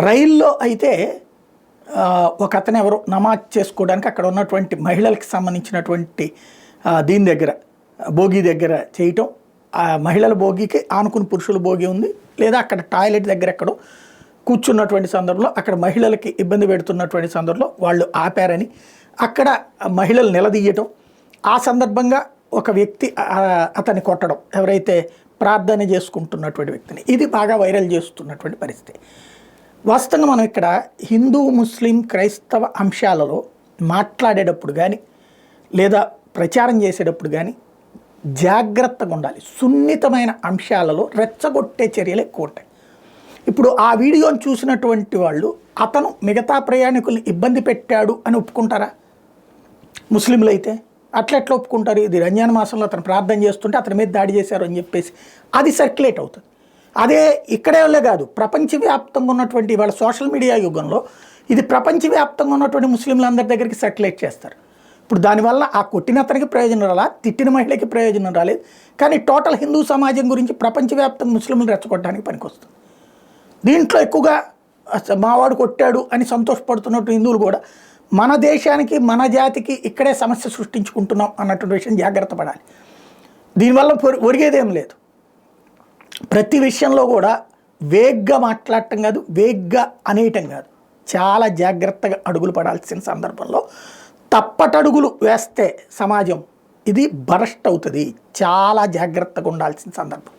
రైల్లో అయితే ఒక అతను ఎవరో నమాజ్ చేసుకోవడానికి అక్కడ ఉన్నటువంటి మహిళలకు సంబంధించినటువంటి దీని దగ్గర భోగి దగ్గర చేయటం, ఆ మహిళల భోగికి ఆనుకుని పురుషుల భోగి ఉంది, లేదా అక్కడ టాయిలెట్ దగ్గర ఎక్కడో కూర్చున్నటువంటి సందర్భంలో అక్కడ మహిళలకి ఇబ్బంది పెడుతున్నటువంటి సందర్భంలో వాళ్ళు ఆపారని అక్కడ మహిళలు నిలదీయటం, ఆ సందర్భంగా ఒక వ్యక్తి అతన్ని కొట్టడం, ఎవరైతే ప్రార్థన చేసుకుంటున్నటువంటి వ్యక్తిని, ఇది బాగా వైరల్ చేస్తున్నటువంటి పరిస్థితి. వాస్తవంగా మనం ఇక్కడ హిందూ ముస్లిం క్రైస్తవ అంశాలలో మాట్లాడేటప్పుడు కానీ లేదా ప్రచారం చేసేటప్పుడు కానీ జాగ్రత్తగా ఉండాలి. సున్నితమైన అంశాలలో రెచ్చగొట్టే చర్యలు ఎక్కువ ఉంటాయి. ఇప్పుడు ఆ వీడియోని చూసినటువంటి వాళ్ళు అతను మిగతా ప్రయాణికుల్ని ఇబ్బంది పెట్టాడు అని ఒప్పుకుంటారా? ముస్లింలు అయితే అట్లా ఎట్లా ఒప్పుకుంటారు? ఇది రంజాన్ మాసంలో అతను ప్రార్థన చేస్తుంటే అతని మీద దాడి చేశారు అని చెప్పేసి అది సర్క్యులేట్ అవుతుంది. అదే ఇక్కడే వాళ్ళే కాదు, ప్రపంచవ్యాప్తంగా ఉన్నటువంటి వాళ్ళ సోషల్ మీడియా యుగంలో ఇది ప్రపంచవ్యాప్తంగా ఉన్నటువంటి ముస్లింలందరి దగ్గరికి సర్క్యులేట్ చేస్తారు. ఇప్పుడు దానివల్ల ఆ కొట్టిన అతనికి ప్రయోజనం రాలా, తిట్టిన మహిళకి ప్రయోజనం రాలేదు, కానీ టోటల్ హిందూ సమాజం గురించి ప్రపంచవ్యాప్తంగా ముస్లింలు రెచ్చగొట్టడానికి పనికొస్తుంది. దీంట్లో ఎక్కువగా మావాడు కొట్టాడు అని సంతోషపడుతున్నట్టు హిందువులు కూడా మన దేశానికి మన జాతికి ఇక్కడే సమస్య సృష్టించుకుంటున్నాం అన్నటువంటి విషయం జాగ్రత్త పడాలి. దీనివల్ల ఒరిగేదేం లేదు. ప్రతి విషయంలో కూడా వేగ్గా మాట్లాడటం కాదు, వేగ్గా అనేయటం కాదు, చాలా జాగ్రత్తగా అడుగులు పడాల్సిన సందర్భంలో తప్పటడుగులు వేస్తే సమాజం ఇది బరస్ట్ అవుతుంది. చాలా జాగ్రత్తగా ఉండాల్సిన సందర్భం.